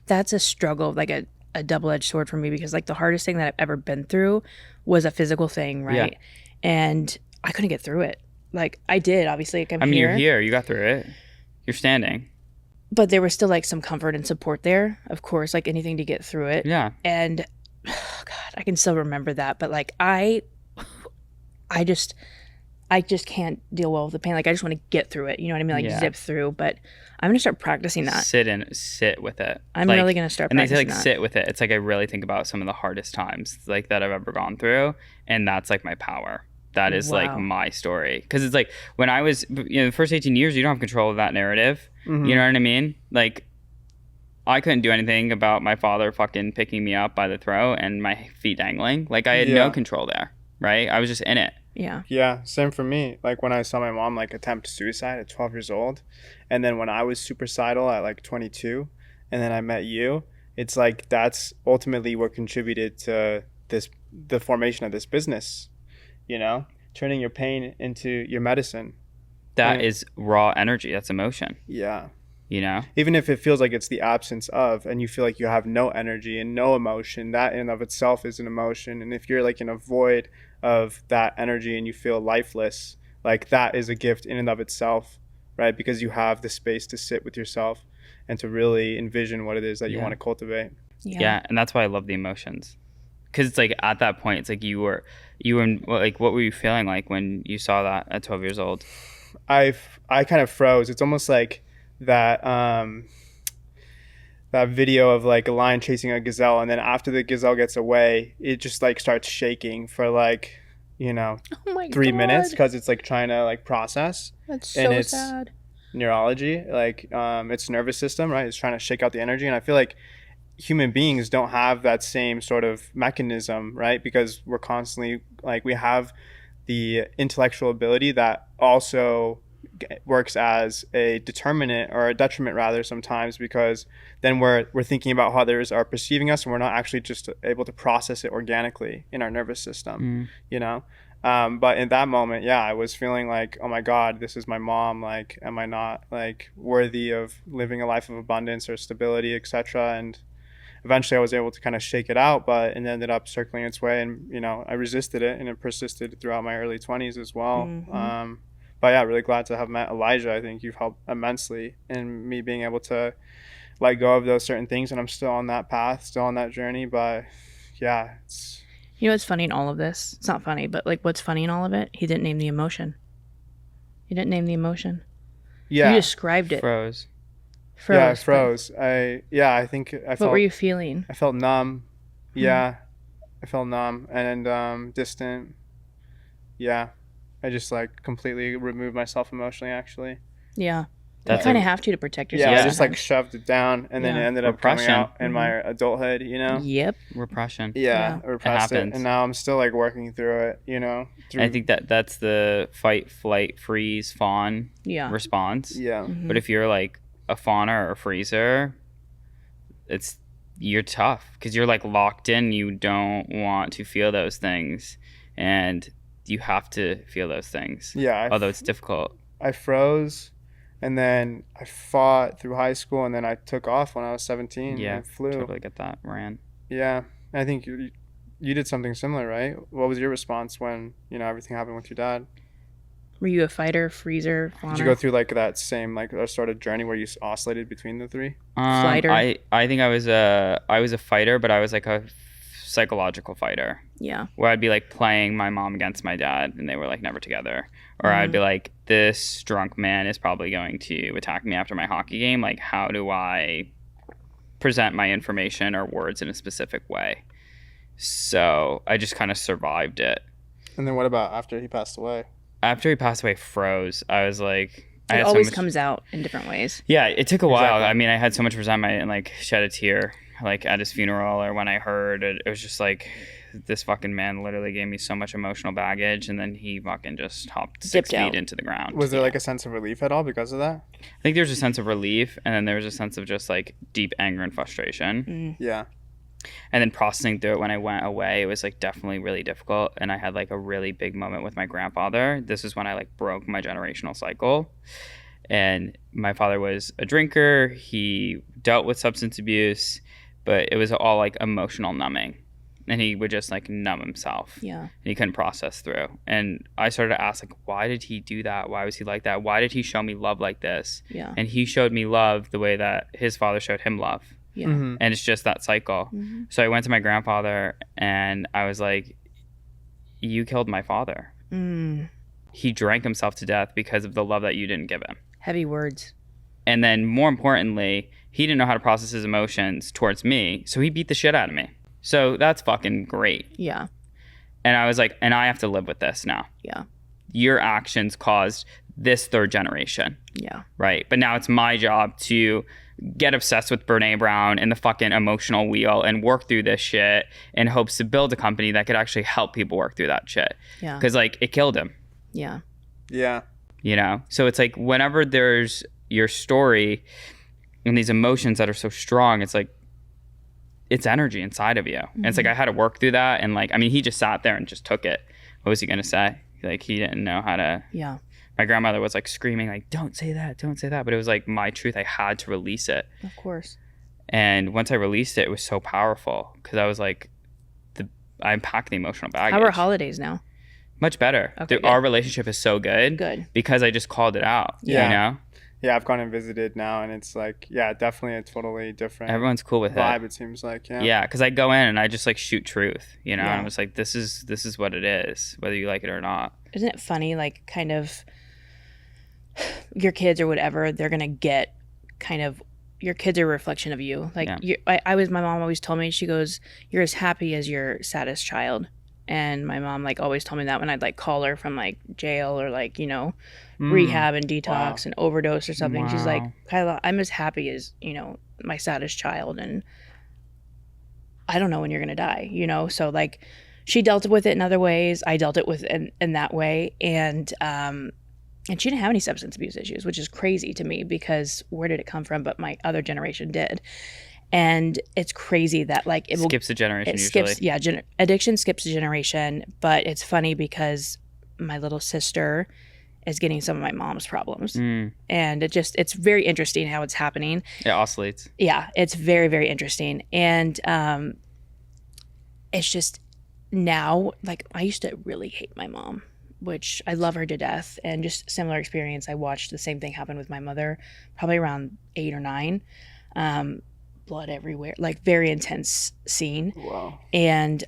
that's a struggle, like a double-edged sword for me because like the hardest thing that I've ever been through was a physical thing, right? Yeah. And I couldn't get through it. Like I did, obviously. Like, you're here. You got through it. You're standing. But there was still like some comfort and support there, of course, like anything to get through it. Yeah. And oh God, I can still remember that. But like I just can't deal well with the pain. Like I just want to get through it. You know what I mean? Like zip through. But I'm gonna start practicing that. Sit with it. I'm really gonna start practicing that. And they say like sit with it. It's like I really think about some of the hardest times like that I've ever gone through, and that's like my power. That is like my story. Because it's like when I was, you know, the first 18 years, you don't have control of that narrative. Mm-hmm. You know what I mean? Like I couldn't do anything about my father fucking picking me up by the throat and my feet dangling. Like I had no control there, right? I was just in it. Yeah. Yeah, same for me. Like when I saw my mom like attempt suicide at 12 years old, and then when I was suicidal at like 22, and then I met you, it's like that's ultimately what contributed to the formation of this business, you know? Turning your pain into your medicine. That is raw energy. That's emotion. Yeah. You know? Even if it feels like it's the absence of, and you feel like you have no energy and no emotion, that in and of itself is an emotion. And if you're like in a void of that energy and you feel lifeless, like that is a gift in and of itself, right? Because you have the space to sit with yourself and to really envision what it is that you want to cultivate. Yeah. And that's why I love the emotions. Because it's like at that point, it's like you were like, what were you feeling like when you saw that at 12 years old? I kind of froze. It's almost like that video of like a lion chasing a gazelle, and then after the gazelle gets away, it just like starts shaking for like, you know, 3 minutes because it's like trying to like process. That's so sad. Neurology, like its nervous system, right? It's trying to shake out the energy, and I feel like human beings don't have that same sort of mechanism, right? Because we're constantly like, we have the intellectual ability that also works as a determinant or a detriment rather sometimes, because then we're thinking about how others are perceiving us and we're not actually just able to process it organically in our nervous system, you know? But in that moment, I was feeling like, oh my God, this is my mom. Like, am I not like worthy of living a life of abundance or stability, etc.? And eventually I was able to kind of shake it out, but it ended up circling its way, and, you know, I resisted it, and it persisted throughout my early 20s as well. Mm-hmm. But yeah, really glad to have met Elijah. I think you've helped immensely in me being able to let go of those certain things, and I'm still on that path, still on that journey. But yeah, it's... You know what's funny in all of this? It's not funny, but like what's funny in all of it? He didn't name the emotion. He didn't name the emotion. Yeah. You described it. Froze. Yeah, I froze. I think I felt... What were you feeling? I felt numb. Yeah. I felt numb and distant. Yeah. I just like completely removed myself emotionally, actually. Yeah. You kind of have to protect yourself. Yeah, I just like shoved it down, and then it ended up coming out in my adulthood, you know? Yep. Repression. Yeah. Repressed it. And now I'm still like working through it, you know? I think that's the fight, flight, freeze, fawn response. Yeah. Mm-hmm. But if you're like a fawner or a freezer, you're tough because you're like locked in. You don't want to feel those things. And you have to feel those things. Yeah. Although it's difficult. I froze, and then I fought through high school, and then I took off when I was 17. Yeah, I flew. totally get that. Ran. Yeah. I think you did something similar, right? What was your response when, everything happened with your dad? Were you a fighter, freezer, fawner? Did you go through like that same sort of journey where you oscillated between the three? Fighter? I think I was a fighter, but I was like a psychological fighter. Yeah. Where I'd be like playing my mom against my dad, and they were like never together. Or I'd be like, this drunk man is probably going to attack me after my hockey game. Like, how do I present my information or words in a specific way? So I just kind of survived it. And then what about after he passed away? After he passed away, froze. I was like, It always comes out in different ways. Yeah, it took a while. Exactly. I mean, I had so much resentment and like shed a tear like at his funeral, or when I heard it, it was just like, this fucking man literally gave me so much emotional baggage, and then he fucking just hopped 6 feet into the ground. Was there like a sense of relief at all because of that? I think there's a sense of relief, and then there was a sense of just like deep anger and frustration. Yeah. And then processing through it when I went away, it was like definitely really difficult. And I had like a really big moment with my grandfather. This is when I like broke my generational cycle. And my father was a drinker. He dealt with substance abuse, but it was all like emotional numbing. And he would just like numb himself. Yeah. And he couldn't process through. And I started to ask, like, why did he do that? Why was he like that? Why did he show me love like this? Yeah. And he showed me love the way that his father showed him love. Yeah. Mm-hmm. And it's just that cycle. So I went to my grandfather and I was like, you killed my father. He drank himself to death because of the love that you didn't give him. Heavy words. And then more importantly, he didn't know how to process his emotions towards me. So he beat the shit out of me. So that's fucking great. Yeah. And I was like, and I have to live with this now. Yeah. Your actions caused this third generation. Yeah. Right. But now it's my job to get obsessed with Brene Brown and the fucking emotional wheel and work through this shit in hopes to build a company that could actually help people work through that shit. Yeah. Because like it killed him. Yeah. Yeah. So it's like whenever there's your story and these emotions that are so strong, it's like it's energy inside of you. And it's like I had to work through that. And like, I mean, he just sat there and just took it. What was he going to say? Like he didn't know how to. Yeah. My grandmother was like screaming like, don't say that. But it was like my truth. I had to release it. Of course. And once I released it, it was so powerful because I was like, I unpacked the emotional baggage. How are holidays now? Much better. Okay, our relationship is so good. Good. Because I just called it out. Yeah. You know? Yeah, I've gone and visited now, and it's like, yeah, definitely a totally different Everyone's cool with vibe, it. it seems like. Yeah. Yeah, because I go in and I just like shoot truth, you know? Yeah. And I'm just like, this is what it is, whether you like it or not. Isn't it funny, like kind of your kids or whatever, they're going to get kind of, your kids are a reflection of you. Like my mom always told me, she goes, you're as happy as your saddest child. And my mom like always told me that when I'd like call her from like jail or like, rehab and detox and overdose or something. Wow. She's like, Kyla, I'm as happy as, my saddest child. And I don't know when you're going to die, So like she dealt with it in other ways. I dealt it with in that way. And she didn't have any substance abuse issues, which is crazy to me because where did it come from? But my other generation did. And it's crazy that like it skips a generation usually. Addiction skips a generation. But it's funny because my little sister is getting some of my mom's problems. And it's very interesting how it's happening. It oscillates. Yeah, it's very, very interesting. And it's just now, like I used to really hate my mom, which I love her to death. And just similar experience. I watched the same thing happen with my mother, probably around 8 or 9. Blood everywhere, like very intense scene. Wow. And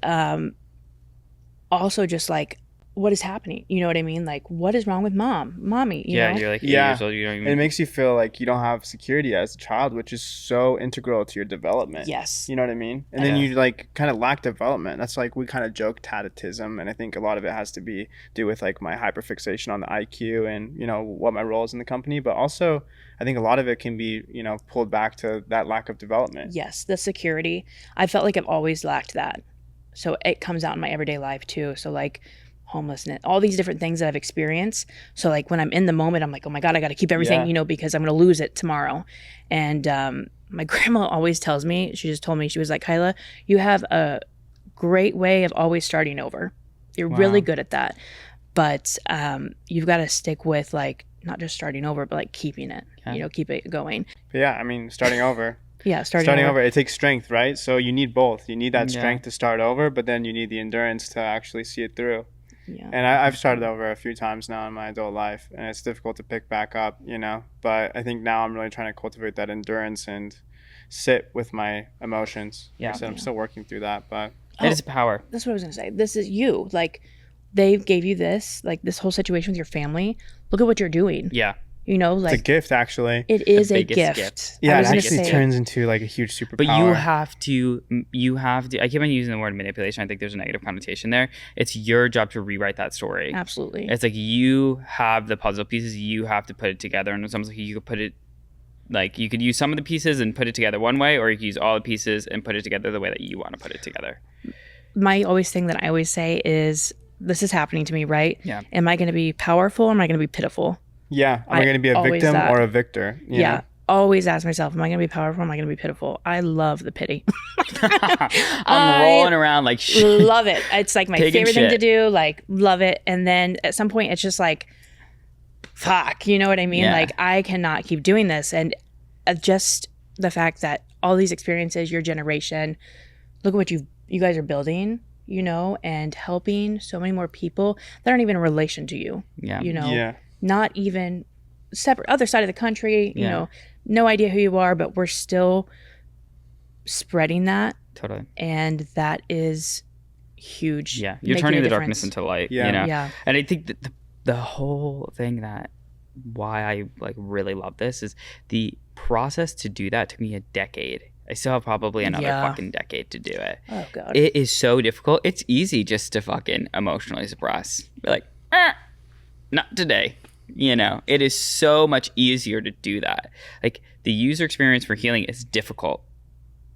also just like, what is happening? You know what I mean? Like, what is wrong with mommy? You know? You're like 8 years old. You don't even. And it makes you feel like you don't have security as a child, which is so integral to your development. Yes. You know what I mean? And then you like kind of lack development. That's like we kind of joke tatism, and I think a lot of it has to do with like my hyperfixation on the IQ and what my role is in the company, but also I think a lot of it can be pulled back to that lack of development. Yes, the security. I felt like I've always lacked that, so it comes out in my everyday life too. So like homelessness, all these different things that I've experienced. So like when I'm in the moment, I'm like, oh my God, I got to keep everything, because I'm going to lose it tomorrow. And my grandma always tells me, she just told me, she was like, Kyla, you have a great way of always starting over. You're really good at that. But you've got to stick with like not just starting over, but like keeping it, keep it going. But yeah, I mean, starting over. Yeah, starting over. It takes strength, right? So you need both. You need that strength to start over, but then you need the endurance to actually see it through. Yeah. And I've started over a few times now in my adult life, and it's difficult to pick back up, But I think now I'm really trying to cultivate that endurance and sit with my emotions. Yeah. I'm still working through that, but it is power. That's what I was going to say. This is you. Like, they gave you this, like this whole situation with your family. Look at what you're doing. Yeah. Like it's a gift, actually. It is a gift. Yeah, it actually turns into like a huge superpower. But you have to, I keep on using the word manipulation. I think there's a negative connotation there. It's your job to rewrite that story. Absolutely. It's like you have the puzzle pieces, you have to put it together. And it's almost like you could put it, like you could use some of the pieces and put it together one way, or you could use all the pieces and put it together the way that you want to put it together. My thing that I always say is, this is happening to me, right? Yeah. Am I going to be powerful or am I going to be pitiful? Yeah. Am I going to be a victim or a victor? Yeah. Always ask myself, am I going to be powerful or am I going to be pitiful? I love the pity. I'm rolling around like shit. Love it. It's like my favorite thing to do. Like, love it. And then at some point, it's just like, fuck. You know what I mean? Yeah. Like, I cannot keep doing this. And just the fact that all these experiences, your generation, look at what you guys are building, and helping so many more people that aren't even in relation to you. Yeah. Yeah. Not even separate, other side of the country, no idea who you are, but we're still spreading that. Totally. And that is huge. Yeah. You're turning the darkness into light, Yeah. And I think that the whole thing why I like really love this is the process to do that took me a decade. I still have probably another fucking decade to do it. Oh, God. It is so difficult. It's easy just to fucking emotionally suppress. Be like, not today. It is so much easier to do that. Like, the user experience for healing is difficult.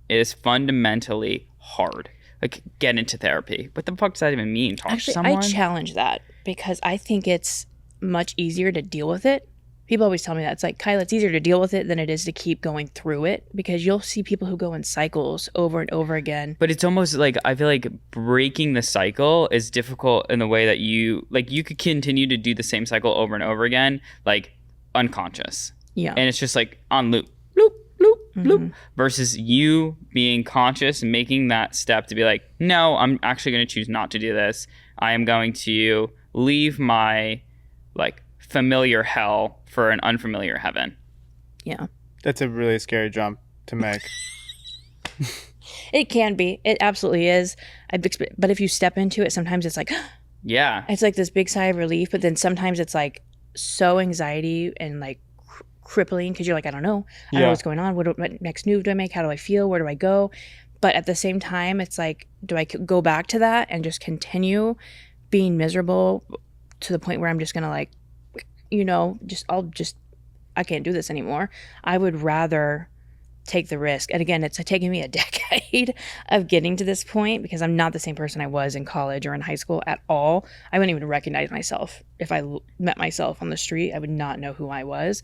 It is fundamentally hard. Like, get into therapy. What the fuck does that even mean? Talk to someone? I challenge that because I think it's much easier to deal with it. People always tell me that. It's like, Kyla, it's easier to deal with it than it is to keep going through it, because you'll see people who go in cycles over and over again. But it's almost like, I feel like breaking the cycle is difficult in the way that you could continue to do the same cycle over and over again, like unconscious. Yeah. And it's just like on loop, loop, loop, loop, versus you being conscious and making that step to be like, no, I'm actually going to choose not to do this. I am going to leave my familiar hell for an unfamiliar heaven. Yeah. That's a really scary jump to make. It can be. It absolutely is. But if you step into it, sometimes it's like, yeah. It's like this big sigh of relief, but then sometimes it's like so anxiety and like crippling because you're like, I don't know. I don't know what's going on. What next move do I make? How do I feel? Where do I go? But at the same time, it's like, do I go back to that and just continue being miserable to the point where I'm just going to I can't do this anymore. I would rather take the risk. And again, it's taken me a decade of getting to this point because I'm not the same person I was in college or in high school at all. I wouldn't even recognize myself. If I met myself on the street, I would not know who I was.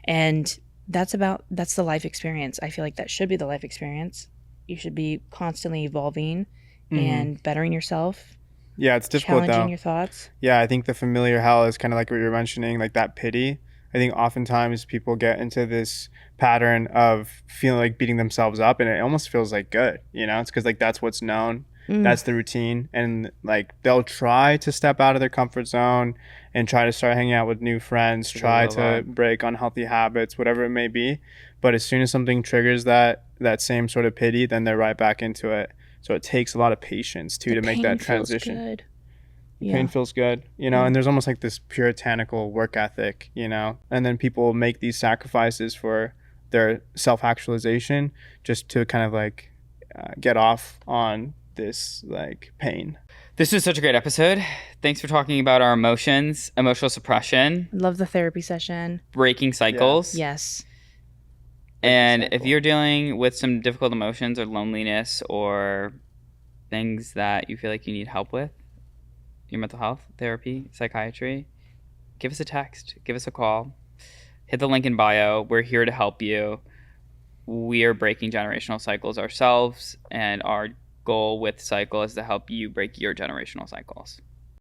And that's the life experience. I feel like that should be the life experience. You should be constantly evolving and bettering yourself. Yeah, it's difficult challenging your thoughts. Yeah, I think the familiar hell is kind of like what you're mentioning, like that pity. I think oftentimes people get into this pattern of feeling like beating themselves up, and it almost feels like good, It's because like that's what's known, that's the routine, and like they'll try to step out of their comfort zone and try to start hanging out with new friends, try to break unhealthy habits, whatever it may be. But as soon as something triggers that same sort of pity, then they're right back into it. So it takes a lot of patience too to make that transition. Good. Pain feels good, and there's almost like this puritanical work ethic, and then people make these sacrifices for their self-actualization just to kind of like get off on this like pain. This was such a great episode. Thanks for talking about our emotions, emotional suppression. Love the therapy session. Breaking cycles. Yeah. Yes. And if you're dealing with some difficult emotions or loneliness or things that you feel like you need help with, your mental health, therapy, psychiatry, give us a text, give us a call, hit the link in bio. We're here to help you. We are breaking generational cycles ourselves, and our goal with Cycle is to help you break your generational cycles.